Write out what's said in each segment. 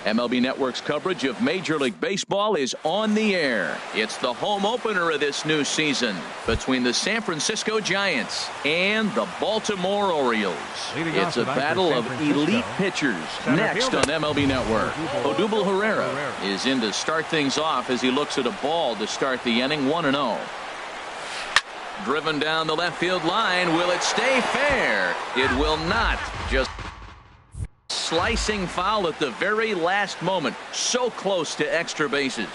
MLB Network's coverage of Major League Baseball is on the air. It's the home opener of this new season between the San Francisco Giants and the Baltimore Orioles. It's a battle of elite pitchers next on MLB Network. Odubel Herrera is in to start things off as he looks at a ball to start the inning 1-0. Driven down the left field line. Will it stay fair? It will not. Just slicing foul at the very last moment. So close to extra bases.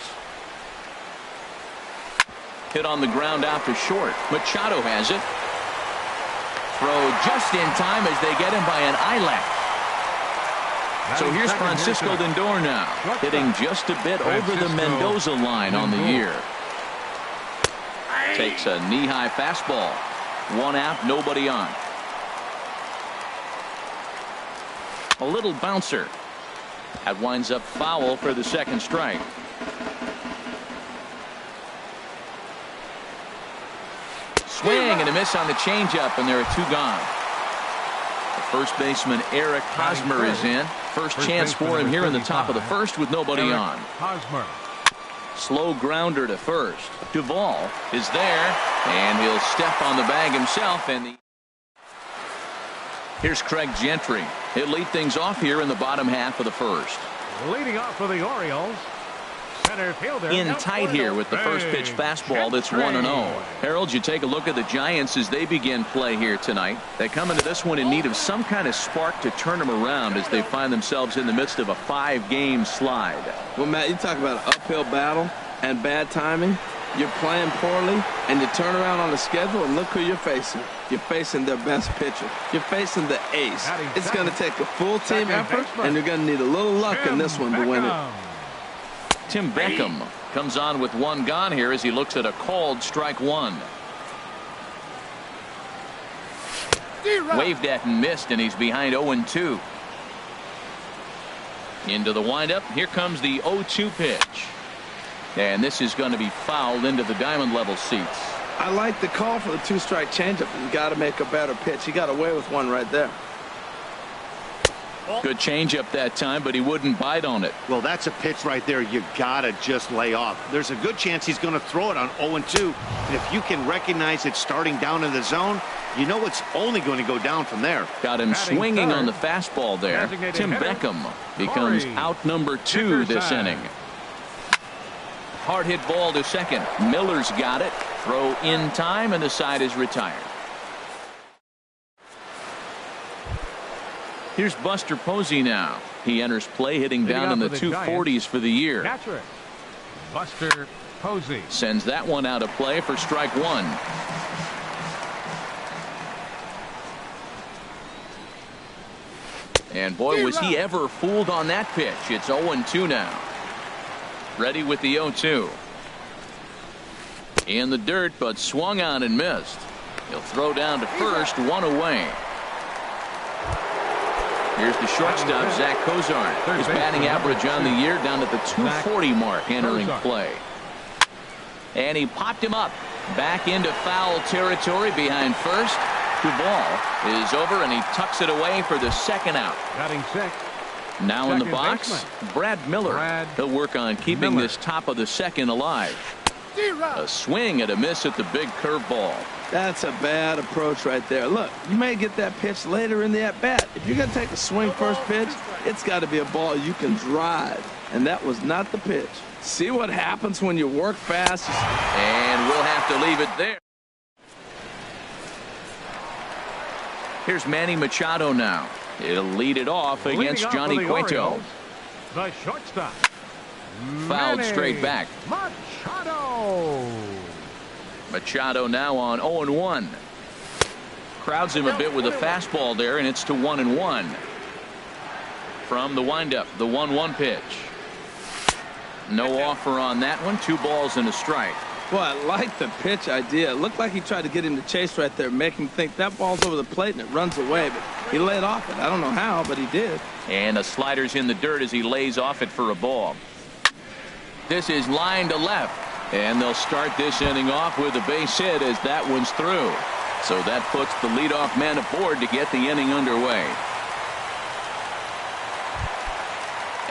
Hit on the ground out to short. Machado has it. Throw just in time as they get him by an eyelash. So here's Francisco Lindor now, hitting just a bit over the Mendoza line on the year. Takes a knee-high fastball. One out, nobody on. A little bouncer. That winds up foul for the second strike. Swing and a miss on the changeup, and there are two gone. The first baseman Eric Hosmer is in. First chance for him here in the top of the first with nobody on. Hosmer. Slow grounder to first. Duvall is there, and he'll step on the bag himself. And here's Craig Gentry. He'll lead things off here in the bottom half of the first. Leading off for the Orioles, center fielder. In tight here with the first pitch fastball that's 1-0. Harold, you take a look at the Giants as they begin play here tonight. They come into this one in need of some kind of spark to turn them around as they find themselves in the midst of a 5-game slide. Well, Matt, you talk about an uphill battle and bad timing. You're playing poorly, and you turn around on the schedule, and look who you're facing. You're facing their best pitcher. You're facing the ace. It's going to take a full team effort, and you're going to need a little luck in this one to win it. Tim Beckham comes on with one gone here as he looks at a called strike one. Waved at and missed, and he's behind 0-2. Into the windup. Here comes the 0-2 pitch. And this is going to be fouled into the diamond level seats. I like the call for the two-strike changeup. You got to make a better pitch. He got away with one right there. Good changeup that time, but he wouldn't bite on it. Well, that's a pitch right there you gotta just lay off. There's a good chance he's going to throw it on 0-2, and if you can recognize it starting down in the zone, you know it's only going to go down from there. Got him swinging on the fastball there. Tim Beckham becomes out number 2 this inning. Hard hit ball to second. Miller's got it. Throw in time, and the side is retired. Here's Buster Posey now. He enters play hitting down in the 240s for the year. Buster Posey sends that one out of play for strike one. And boy, was he ever fooled on that pitch. It's 0-2 now. Ready with the 0-2. In the dirt, but swung on and missed. He'll throw down to first, one away. Here's the shortstop, Zach Cozart. His batting average on the year down at the 240 mark entering play. And he popped him up. Back into foul territory behind first. Duvall is over, and he tucks it away for the second out. Batting sixth. Now in the box, Brad Miller. He'll work on keeping this top of the second alive. A swing and a miss at the big curveball. That's a bad approach right there. Look, you may get that pitch later in the at-bat. If you're going to take a swing first pitch, it's got to be a ball you can drive. And that was not the pitch. See what happens when you work fast. And we'll have to leave it there. Here's Manny Machado now. He'll lead it off against Johnny Cueto. The shortstop. Fouled straight back. Machado now on 0-1. Crowds him a bit with a fastball there, and it's to 1-1. From the windup, the 1-1 pitch. No offer on that one. 2 balls and a strike. Well, I like the pitch idea. It looked like he tried to get him to chase right there, make him think that ball's over the plate and it runs away, but he laid off it. I don't know how, but he did. And a slider's in the dirt as he lays off it for a ball. This is line to left, and they'll start this inning off with a base hit as that one's through. So that puts the leadoff man aboard to get the inning underway.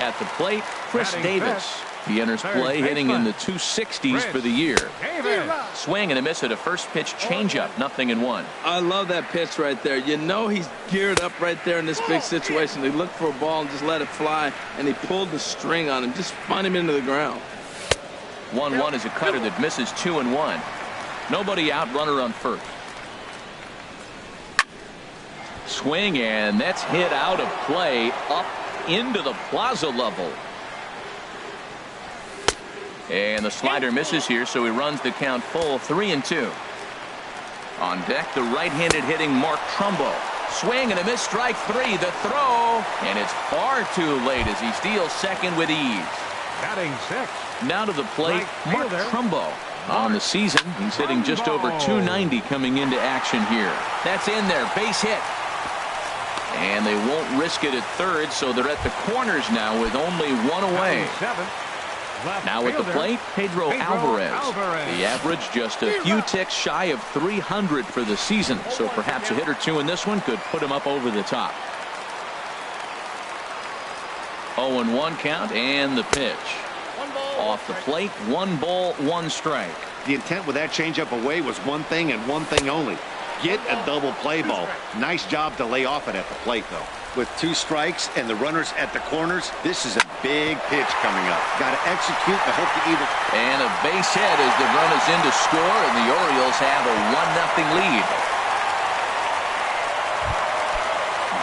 At the plate, Chris Batting Davis. fifth. He enters Third play hitting in the baseman. 260s for the year. Davis. Swing and a miss at a first pitch changeup, 0-1. I love that pitch right there. You know he's geared up right there in this big situation. He looked for a ball and just let it fly, and he pulled the string on him. Just spun him into the ground. 1-1 is a cutter that misses 2-1. Nobody out, runner on first. Swing, and that's hit out of play up into the plaza level. And the slider misses here, so he runs the count full, 3-2. On deck, the right-handed hitting Mark Trumbo. Swing and a miss, strike three. The throw, and it's far too late as he steals second with ease. Batting sixth. Now to the plate, Right Mark fielder. Trumbo. On the season, he's hitting just over .290 coming into action here. That's in there, base hit. And they won't risk it at third, so they're at the corners now with only one away. Batting seventh. Left Now at the fielder, plate, Pedro Alvarez. Alvarez. The average just a few ticks shy of 300 for the season, so perhaps a hit or two in this one could put him up over the top. 0-1 count, and the pitch. Off the plate, 1 ball, 1 strike. The intent with that changeup away was one thing and one thing only. Get a double play ball. Nice job to lay off it at the plate, though. With 2 strikes and the runners at the corners, this is a big pitch coming up. Got to execute and hope to either. And a base hit as the run is in to score, and the Orioles have a 1-0 lead.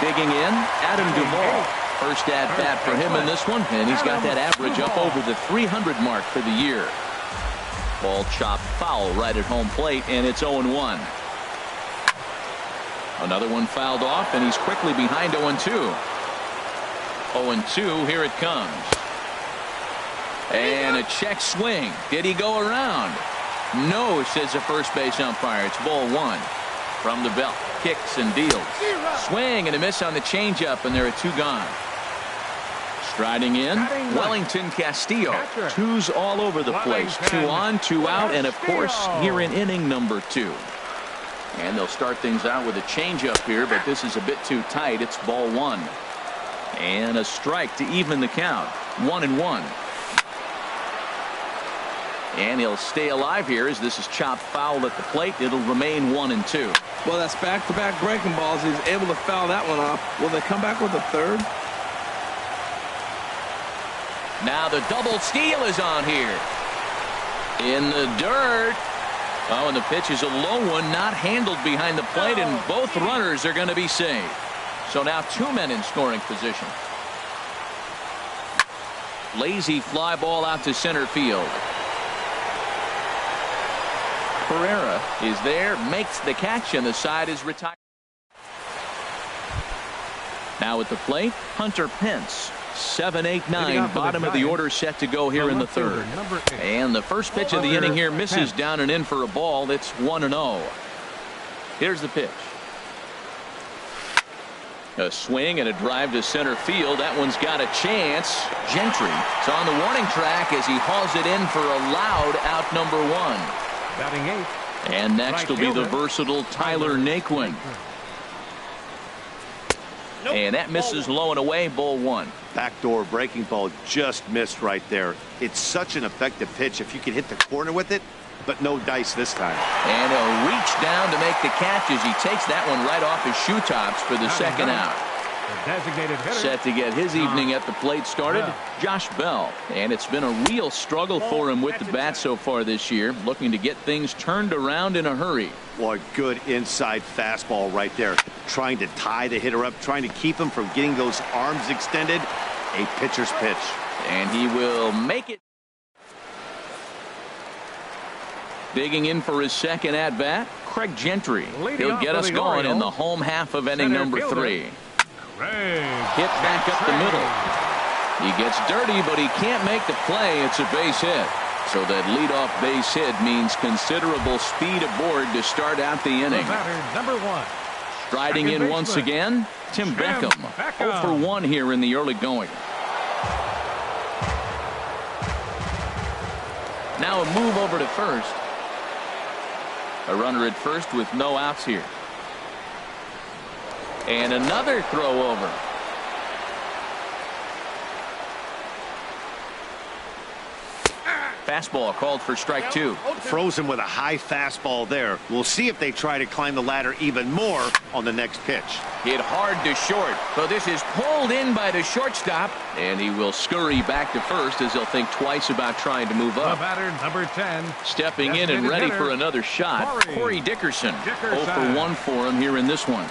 Digging in, Adam Duvall. First at bat for him in this one, and he's got that average up over the 300 mark for the year. Ball chopped foul right at home plate, and it's 0-1. Another one fouled off, and he's quickly behind 0-2. 0-2, here it comes. And a check swing. Did he go around? No, says the first base umpire. It's ball 1. From the belt, kicks and deals. Swing and a miss on the changeup, and there are 2 gone. Striding in, Wellington Castillo. 2s all over the place. 2 on, 2 out, and of course, here in inning number 2. And they'll start things out with a changeup here, but this is a bit too tight. It's ball 1. And a strike to even the count. 1-1. And he'll stay alive here as this is chopped foul at the plate. It'll remain 1-2. Well, that's back-to-back breaking balls. He's able to foul that one off. Will they come back with a third? Now the double steal is on here. In the dirt. Oh, and the pitch is a low one, not handled behind the plate, and both runners are going to be saved. So now 2 men in scoring position. Lazy fly ball out to center field. Pereira is there, makes the catch, and the side is retired. Now at the plate, Hunter Pence. 7-8-9, bottom of the order set to go here in the third. And the first pitch of the inning here misses down and in for a ball. It's 1-0. Here's the pitch. A swing and a drive to center field. That one's got a chance. Gentry is on the warning track as he hauls it in for a loud out number 1. Batting 8th. And next will be the versatile Tyler Naquin. And that misses low and away, ball 1. Backdoor breaking ball just missed right there. It's such an effective pitch if you can hit the corner with it, but no dice this time. And he'll reach down to make the catch as he takes that one right off his shoe tops for the second out. The designated hitter. Set to get his evening at the plate started, Josh Bell. And it's been a real struggle for him with the bat so far this year, looking to get things turned around in a hurry. Well, a good inside fastball right there. Trying to tie the hitter up, trying to keep him from getting those arms extended. A pitcher's pitch. And he will make it. Digging in for his second at-bat, Craig Gentry. He'll get us going in the home half of inning number 3. Hit back up the middle. He gets dirty, but he can't make the play. It's a base hit. So that leadoff base hit means considerable speed aboard to start out the inning. Number 1. Striding in once again, Tim Beckham. 0 for 1 here in the early going. Now a move over to first. A runner at first with no outs here. And another throw over. Fastball called for strike 2. Frozen with a high fastball there. We'll see if they try to climb the ladder even more on the next pitch. Hit hard to short. So this is pulled in by the shortstop, and he will scurry back to first as he'll think twice about trying to move up. The batter, number 10. Stepping in and ready for another shot, Corey Dickerson. 0 for 1 for him here in this one.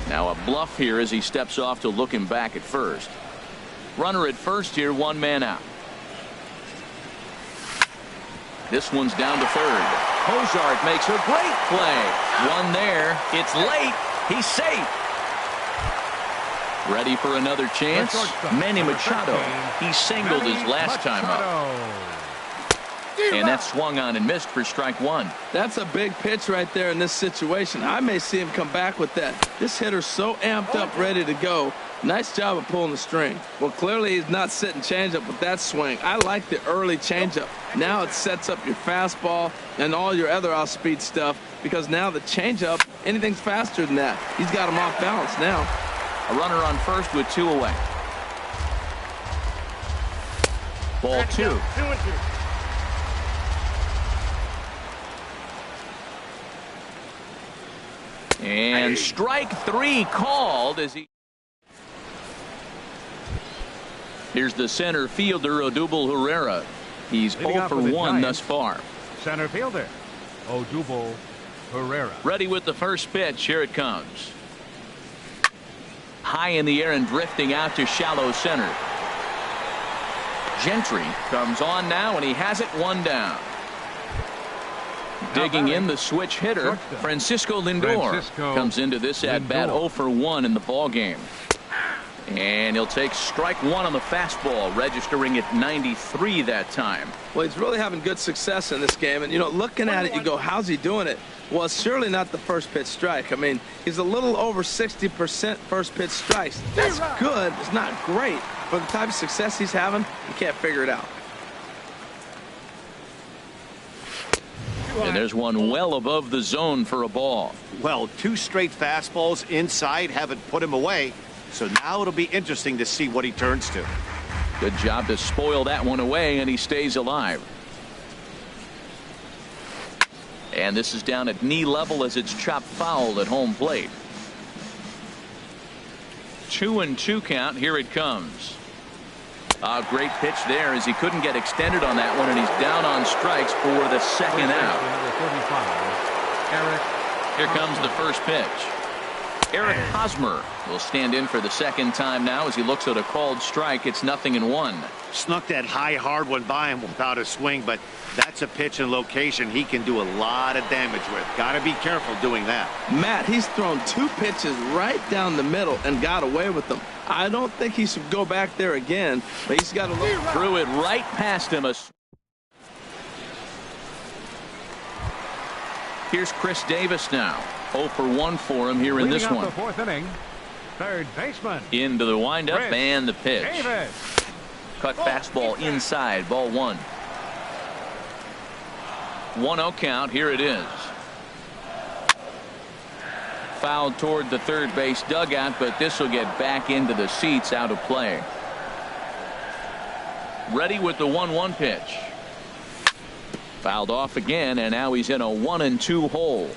Now a bluff here as he steps off to look him back at first. Runner at first here, 1 man out. This one's down to third. Hozart makes a great play. One there. It's late. He's safe. Ready for another chance. Manny Machado. He singled his last time up. And that swung on and missed for strike 1. That's a big pitch right there in this situation. I may see him come back with that. This hitter's so amped up, ready to go. Nice job of pulling the string. Well, clearly he's not sitting changeup with that swing. I like the early changeup. Now it sets up your fastball and all your other off-speed stuff, because now the changeup, anything's faster than that. He's got him off balance now. A runner on first with 2 away. Ball 2. And strike 3 called as he. Here's the center fielder, Odubel Herrera. He's 0 for 1 thus far. Center fielder, Odubel Herrera. Ready with the first pitch. Here it comes. High in the air and drifting out to shallow center. Gentry comes on now, and he has it 1 down. Digging in the switch hitter, Francisco Lindor comes into this at bat 0 for 1 in the ball game. And he'll take strike 1 on the fastball, registering at 93 that time. Well, he's really having good success in this game. And, you know, looking at it, you go, how's he doing it? Well, it's surely not the first pitch strike. I mean, he's a little over 60% first pitch strikes. That's good. It's not great. But the type of success he's having, you can't figure it out. And there's one well above the zone for a ball. Well, 2 straight fastballs inside haven't put him away. So now it'll be interesting to see what he turns to. Good job to spoil that one away, and he stays alive. And this is down at knee level as it's chopped foul at home plate. 2-2 count. Here it comes. A great pitch there as he couldn't get extended on that one, and he's down on strikes for the second out. Here comes the first pitch. Eric Hosmer will stand in for the second time now as he looks at a called strike. It's 0-1. Snuck that high hard one by him without a swing, but that's a pitch and location he can do a lot of damage with. Got to be careful doing that. Matt, he's thrown 2 pitches right down the middle and got away with them. I don't think he should go back there again, but he's got to look. Threw it right past him. Here's Chris Davis now. 0 for 1 for him here in this one. The 4th inning, third baseman. Into the windup Chris and the pitch. Davis. Cut fastball inside, ball 1. 1-0 count. Here it is. Fouled toward the third base dugout, but this will get back into the seats, out of play. Ready with the 1-1 pitch. Fouled off again, and now he's in a 1-2 hole.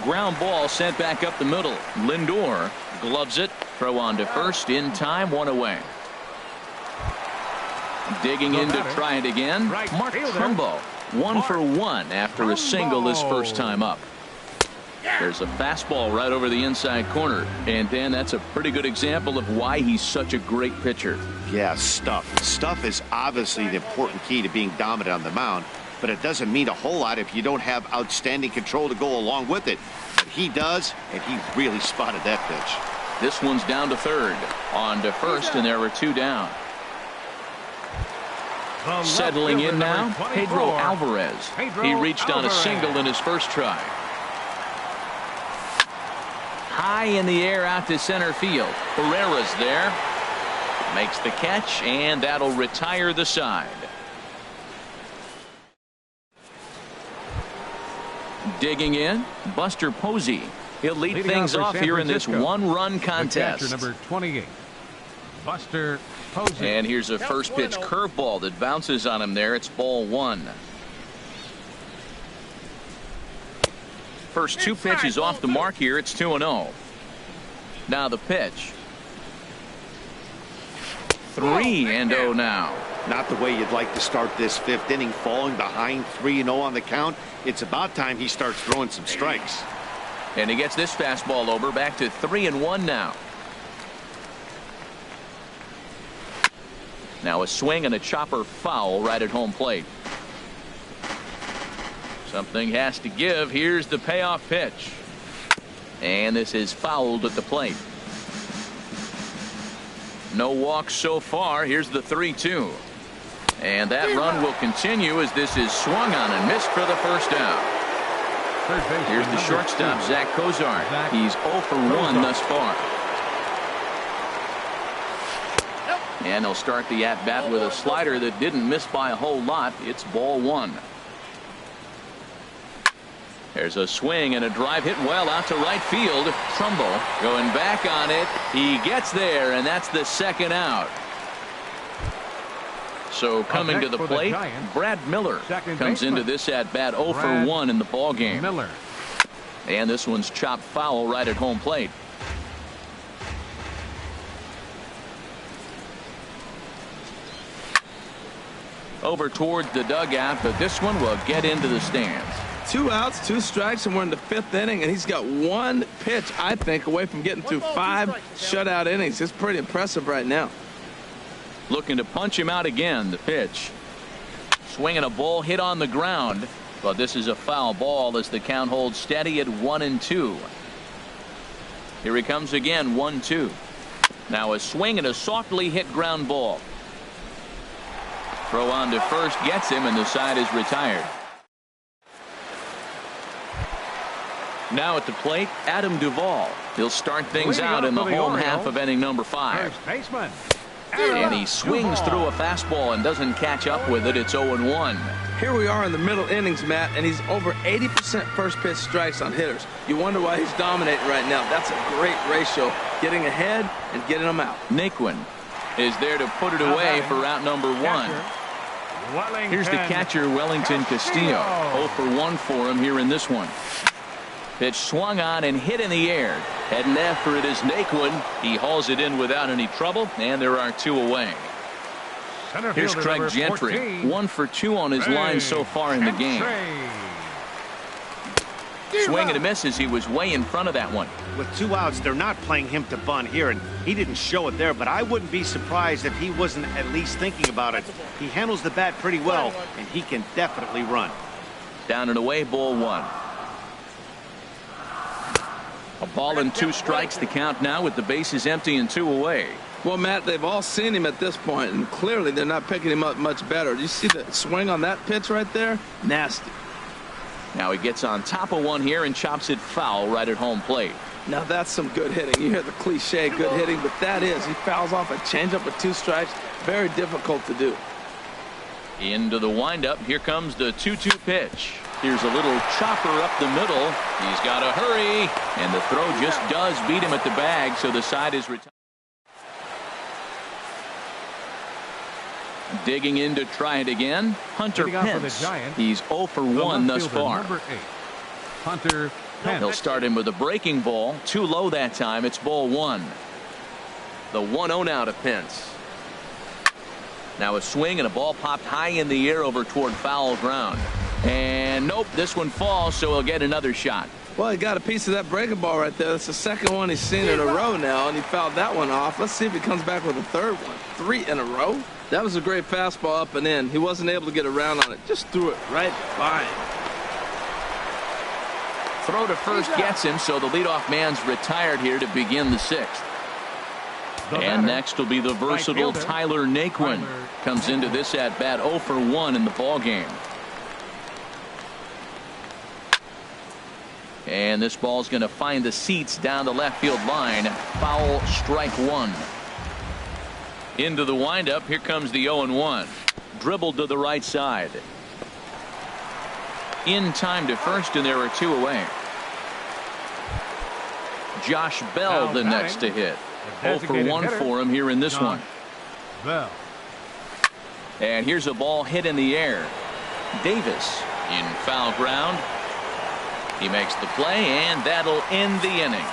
Ground ball sent back up the middle. Lindor gloves it. Throw on to first in time. 1 away. Digging in to try it again. Mark Trumbo. 1 for 1 after a single his first time up. There's a fastball right over the inside corner. And Dan, that's a pretty good example of why he's such a great pitcher. Yeah, stuff. Stuff is obviously the important key to being dominant on the mound. But it doesn't mean a whole lot if you don't have outstanding control to go along with it. But he does, and he really spotted that pitch. This one's down to third. On to first, and there were 2 down. Settling in now, Pedro Alvarez. He reached on a single in his first try. High in the air out to center field. Herrera's there. Makes the catch, and that'll retire the side. Digging in, Buster Posey. He'll lead Leading things off off for San here in this Francisco, one-run the contest. catcher, number 28, Buster Posey. And here's a first pitch curveball that bounces on him there. It's ball one. First two pitches off the mark here. It's 2-0. Now the pitch. 3-0 now. Not the way you'd like to start this fifth inning, falling behind 3-0 on the count. It's about time he starts throwing some strikes. And he gets this fastball over, back to 3-1 now. Now a swing and a chopper foul right at home plate. Something has to give. Here's the payoff pitch. And this is fouled at the plate. No walks so far. Here's the 3-2. And that run will continue as this is swung on and missed for the first out. Here's the shortstop, Zach Kozar. He's 0 for 1 thus far. And he'll start the at-bat with a slider that didn't miss by a whole lot. It's ball one. There's a swing and a drive hit well out to right field. Trumbull going back on it. He gets there, and that's the second out. So coming to the plate, Brad Miller comes into this at bat 0 for 1 in the ball game. Miller. And this one's chopped foul right at home plate. Over towards the dugout, but this one will get into the stands. 2 outs, 2 strikes, and we're in the 5th inning, and he's got 1 pitch, I think, away from getting through 5 shutout innings. It's pretty impressive right now. Looking to punch him out again. The pitch. Swinging a ball hit on the ground, but this is a foul ball as the count holds steady at 1-2. Here he comes again, 1-2. Now a swing and a softly hit ground ball. Throw on to first gets him, and the side is retired. Now at the plate, Adam Duvall. He'll start things out in the home half of inning number 5. First baseman. And he swings through a fastball and doesn't catch up with it. It's 0-1. Here we are in the middle innings, Matt, and he's over 80% first pitch strikes on hitters. You wonder why he's dominating right now. That's a great ratio, getting ahead and getting them out. Naquin is there to put it away for out number 1. Here's the catcher, Wellington Castillo. 0 for 1 for him here in this one. Pitch swung on and hit in the air. Heading after it is Naquin. He hauls it in without any trouble, and there are 2 away. Here's Craig Gentry. 1 for 2 on his line so far in the game. Swing and a miss as he was way in front of that one. With 2 outs, they're not playing him to bunt here, and he didn't show it there, but I wouldn't be surprised if he wasn't at least thinking about it. He handles the bat pretty well, and he can definitely run. Down and away, ball 1. A ball and 2 strikes, the count now with the bases empty and 2 away. Well, Matt, they've all seen him at this point, and clearly they're not picking him up much better. Do you see the swing on that pitch right there? Nasty. Now he gets on top of one here and chops it foul right at home plate. Now that's some good hitting. You hear the cliche good hitting, but that is. He fouls off a changeup with 2 strikes. Very difficult to do. Into the windup. Here comes the 2-2 pitch. Here's a little chopper up the middle. He's got to hurry, and the throw just does beat him at the bag, so the side is retired. Digging in to try it again, Hunter Pence. He's 0 for 1 thus far. Number 8, Hunter Pence. He'll start him with a breaking ball. Too low that time. It's ball 1. The 1-0 now to Pence. Now a swing and a ball popped high in the air over toward foul ground. And nope, this one falls, so he'll get another shot. Well, he got a piece of that breaking ball right there. That's the second one he's seen in a row now, and he fouled that one off. Let's see if he comes back with a third one. 3 in a row. That was a great fastball up and in. He wasn't able to get around on it. Just threw it right by him. Throw to first gets him, so the leadoff man's retired here to begin the 6th. And next will be the versatile Tyler Naquin. Comes into this at bat 0 for 1 in the ball game. And this ball's going to find the seats down the left field line. Foul, strike 1. Into the windup. Here comes the 0-1. Dribbled to the right side. In time to first, and there are 2 away. Josh Bell the next to hit. 0 for 1 for him here in this one. Bell. And here's a ball hit in the air. Davis in foul ground. He makes the play, and that'll end the inning.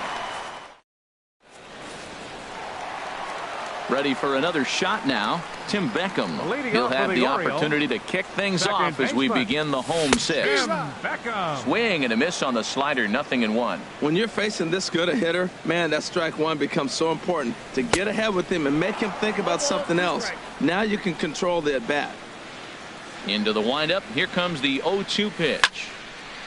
Ready for another shot now. Tim Beckham. He'll have the opportunity to kick things off as we begin the home sixth. Swing and a miss on the slider, 0-1. When you're facing this good a hitter, man, that strike one becomes so important to get ahead with him and make him think about something else. Now you can control the at-bat. Into the windup. Here comes the 0-2 pitch.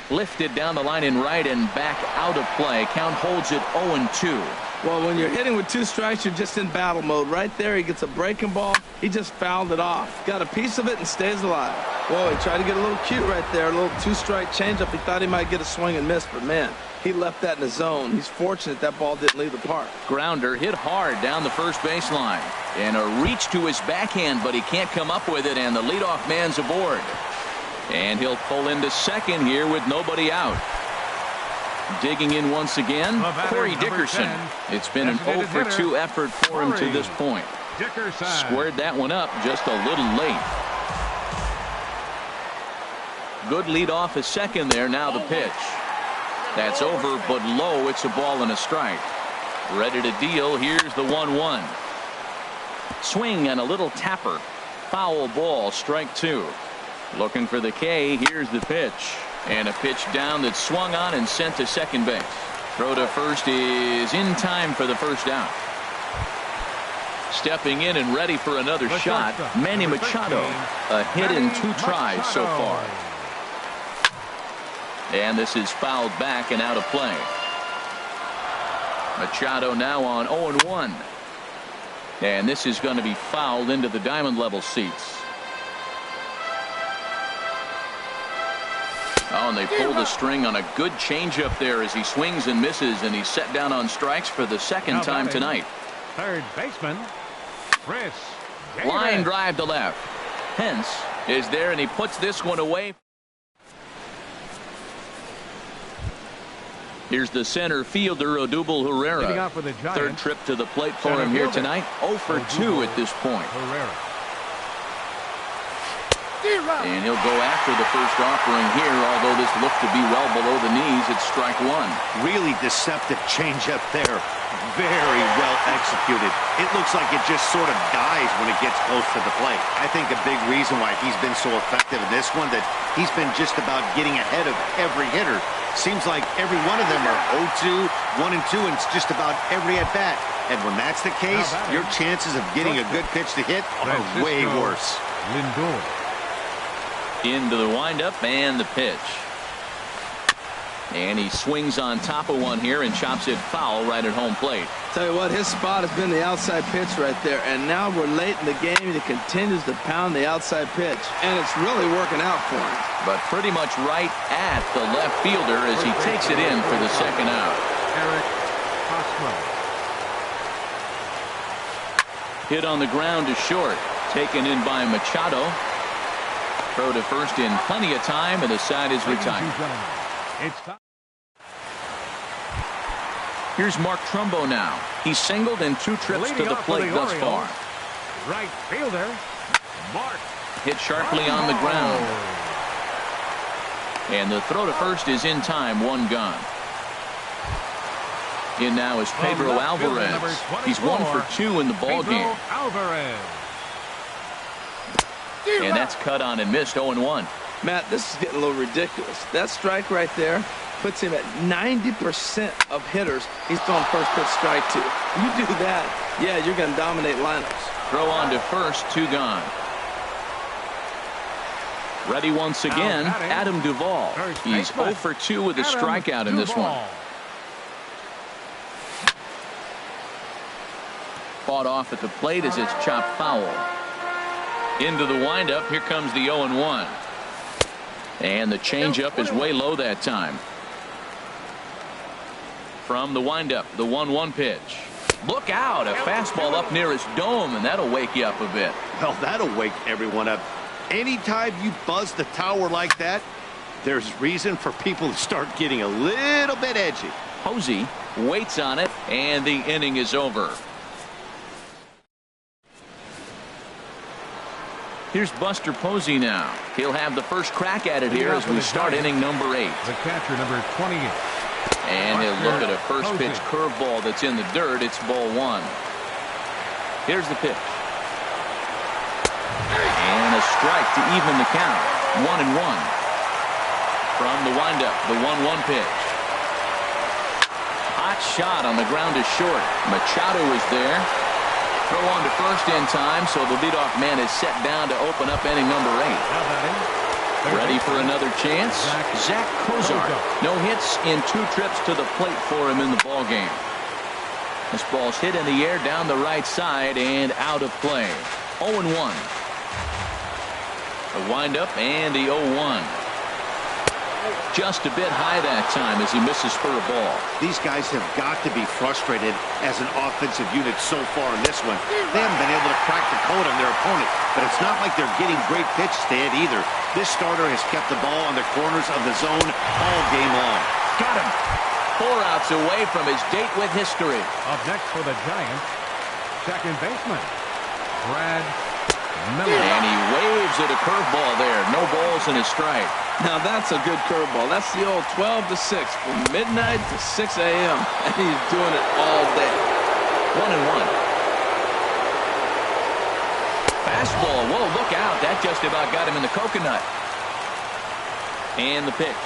Lifted down the line in right and back out of play. Count holds it 0-2. Well, when you're hitting with 2 strikes, you're just in battle mode. Right there, he gets a breaking ball. He just fouled it off. Got a piece of it and stays alive. Whoa, he tried to get a little cute right there. A little 2-strike changeup. He thought he might get a swing and miss, but man, he left that in the zone. He's fortunate that ball didn't leave the park. Grounder hit hard down the first baseline. And a reach to his backhand, but he can't come up with it, and the leadoff man's aboard. And he'll pull into second here with nobody out. Digging in once again, Corey Dickerson. It's been an 0 for 2 effort for him to this point. Squared that one up just a little late. Good lead off a second there. Now the pitch. That's over, but low. It's a ball and a strike. Ready to deal. Here's the 1-1. Swing and a little tapper. Foul ball, strike 2. Looking for the K. Here's the pitch. And a pitch down that's swung on and sent to second base. Throw to first is in time for the first out. Stepping in and ready for another shot, Manny Machado. A hit in 2 tries so far. And this is fouled back and out of play. Machado now on 0-1. And this is going to be fouled into the diamond level seats. Oh, and they pulled the string on a good changeup there as he swings and misses, and he's set down on strikes for the second time tonight. Third baseman, Chris. Line drive to left. Pence is there, and he puts this one away. Here's the center fielder, Odubel Herrera. Third trip to the plate for him here tonight. 0 for 2 at this point. And he'll go after the first offering here, although this looked to be well below the knees. It's strike 1. Really deceptive changeup there. Very well executed. It looks like it just sort of dies when it gets close to the plate. I think a big reason why he's been so effective in this one, that he's been just about getting ahead of every hitter. Seems like every one of them are 0-2, 1-2, and it's just about every at-bat. And when that's the case, your chances of getting a good pitch to hit are way worse. Lindor. Into the windup and the pitch. And he swings on top of one here and chops it foul right at home plate. Tell you what, his spot has been the outside pitch right there, and now we're late in the game and he continues to pound the outside pitch, and it's really working out for him. But pretty much right at the left fielder as he takes it in for the second out. Eric Hosmer. Hit on the ground to short, taken in by Machado. Throw to first in plenty of time, and the side is retired. Here's Mark Trumbo now. He's singled in 2 trips to the plate thus far. Right fielder, Mark. Hit sharply on the ground. And the throw to first is in time, 1 gone. In now is Pedro Alvarez. He's 1 for 2 in the ball game. And that's cut on and missed, 0-1. Matt, this is getting a little ridiculous. That strike right there puts him at 90% of hitters he's throwing first pitch strike to. You do that, yeah, you're going to dominate lineups. Throw on to first, 2 gone. Ready once again, Adam Duvall. He's 0 for 2 with a strikeout in this one. Fought off at the plate as it's chopped foul. Into the windup. Here comes the 0-1. And the changeup is way low that time. From the windup, the 1-1 pitch. Look out, a fastball up near his dome, and that'll wake you up a bit. Well, that'll wake everyone up. Anytime you buzz the tower like that, there's reason for people to start getting a little bit edgy. Posey waits on it, and the inning is over. Here's Buster Posey now. He'll have the first crack at it here as we start inning number 8. The catcher, number 28. And he'll look at a first pitch curveball that's in the dirt. It's ball 1. Here's the pitch. And a strike to even the count. 1-1. From the windup, the 1-1 pitch. Hot shot on the ground is short. Machado is there. Throw on to first in time, so the leadoff man is set down to open up inning number 8. Ready for another chance? Zach Kozar. No hits in 2 trips to the plate for him in the ballgame. This ball's hit in the air down the right side and out of play. 0-1. The windup and the 0-1. Just a bit high that time as he misses for a ball. These guys have got to be frustrated as an offensive unit so far in this one. They haven't been able to crack the code on their opponent, but it's not like they're getting great pitches to hit either. This starter has kept the ball on the corners of the zone all game long. Got him. 4 outs away from his date with history. Up next for the Giants, second baseman, Brad Miller. And he waves at a curveball there. No balls and a strike. Now that's a good curveball. That's the old 12 to 6 from midnight to 6 a.m. And he's doing it all day. 1-1. Fastball. Whoa, look out. That just about got him in the coconut. And the pitch.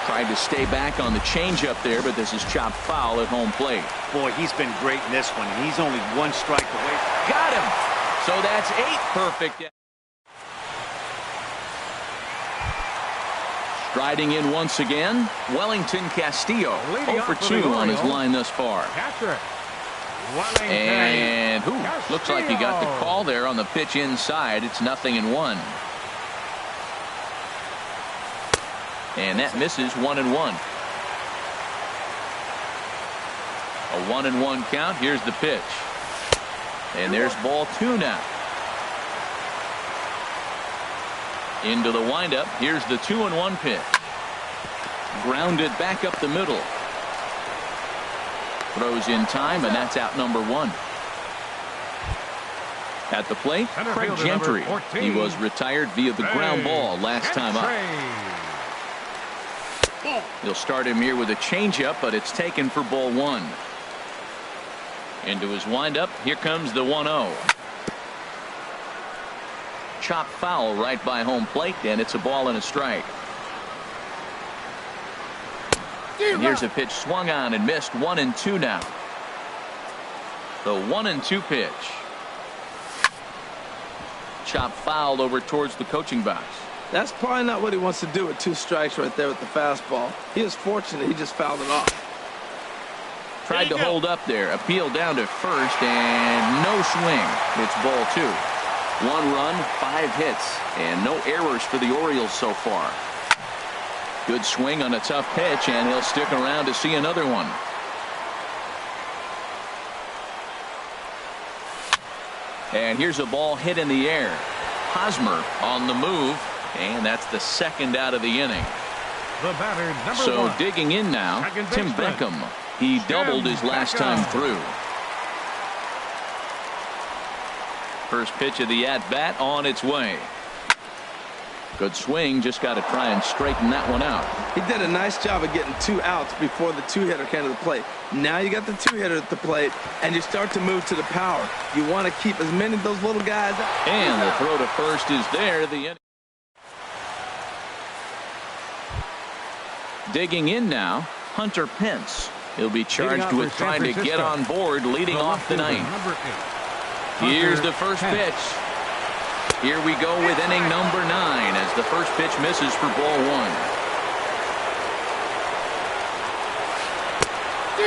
Tried to stay back on the changeup there, but this is chopped foul at home plate. Boy, he's been great in this one, and he's only 1 strike away. Got him. So that's 8 perfect. Striding in once again, Wellington Castillo. 0 for 2 on his line thus far. Catcher, And Castillo. looks like he got the call there on the pitch inside. It's 0-1. And that misses. 1-1. A 1-1 count. Here's the pitch. And there's ball 2 now. Into the windup. Here's the 2-1 pitch. Grounded back up the middle. Throws in time, and that's out number 1. At the plate, Craig Gentry. He was retired via the ground ball last time up. He'll start him here with a changeup, but it's taken for ball 1. Into his windup. Here comes the 1-0. Chop foul right by home plate, and it's a ball and a strike. And here's a pitch swung on and missed. 1-2 now. The 1-2 pitch. Chop fouled over towards the coaching box. That's probably not what he wants to do with 2 strikes right there with the fastball. He was fortunate. He just fouled it off. Tried to hold up there. Appeal down to first, and no swing. It's ball 2. 1 run, 5 hits, and no errors for the Orioles so far. Good swing on a tough pitch, and he'll stick around to see another one. And here's a ball hit in the air. Hosmer on the move, and that's the 2nd out of the inning. The batter, number So 1. digging in now, Tim Beckham. He doubled his last time through. First pitch of the at-bat on its way. Good swing. Just got to try and straighten that one out. He did a nice job of getting 2 outs before the 2-hitter came to the plate. Now you got the 2-hitter at the plate, and you start to move to the power. You want to keep as many of those little guys out. And the throw to first is there. The inning. Digging in now, Hunter Pence. He'll be charged with trying to get on board leading off the 9th. Here's the first pitch. Here we go with inning number 9 as the first pitch misses for ball 1.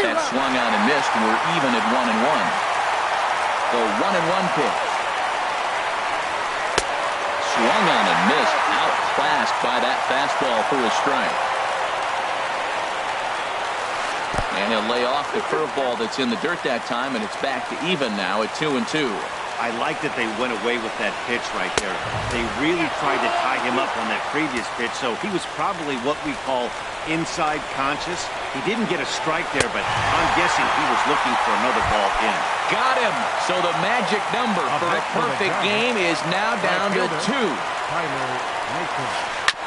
That swung on and missed, and we're even at 1-1. The 1-1 pitch. Swung on and missed, outclassed by that fastball for a strike. And he'll lay off the curveball that's in the dirt that time, and it's back to even now at 2-2. I like that they went away with that pitch right there. They really tried to tie him up on that previous pitch, so he was probably what we call inside conscious. He didn't get a strike there, but I'm guessing he was looking for another ball in. Got him. So the magic number for a perfect game is now down to 2.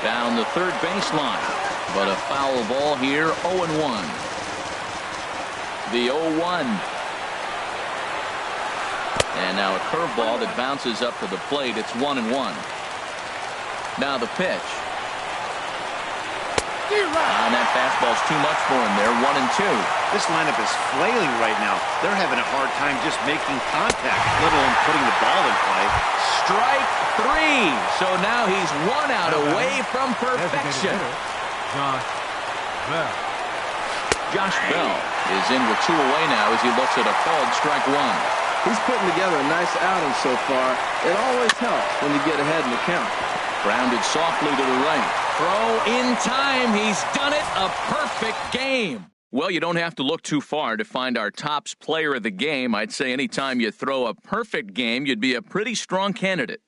Down the third baseline, but a foul ball here, 0-1. The 0-1. And now a curveball that bounces up to the plate. It's 1-1. Now the pitch. And that fastball's too much for him there. 1-2. This lineup is flailing right now. They're having a hard time just making contact, let alone putting the ball in play. Strike 3. So now he's 1 out away from perfection. Josh Bell is in with 2 away now as he looks at a called strike 1. He's putting together a nice outing so far. It always helps when you get ahead in the count. Grounded softly to the right. Throw in time. He's done it. A perfect game. Well, you don't have to look too far to find our tops player of the game. I'd say anytime you throw a perfect game, you'd be a pretty strong candidate.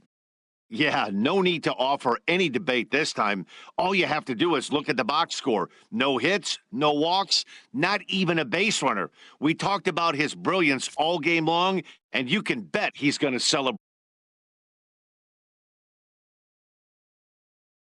Yeah, no need to offer any debate this time. All you have to do is look at the box score. No hits, no walks, not even a base runner. We talked about his brilliance all game long, and you can bet he's going to celebrate.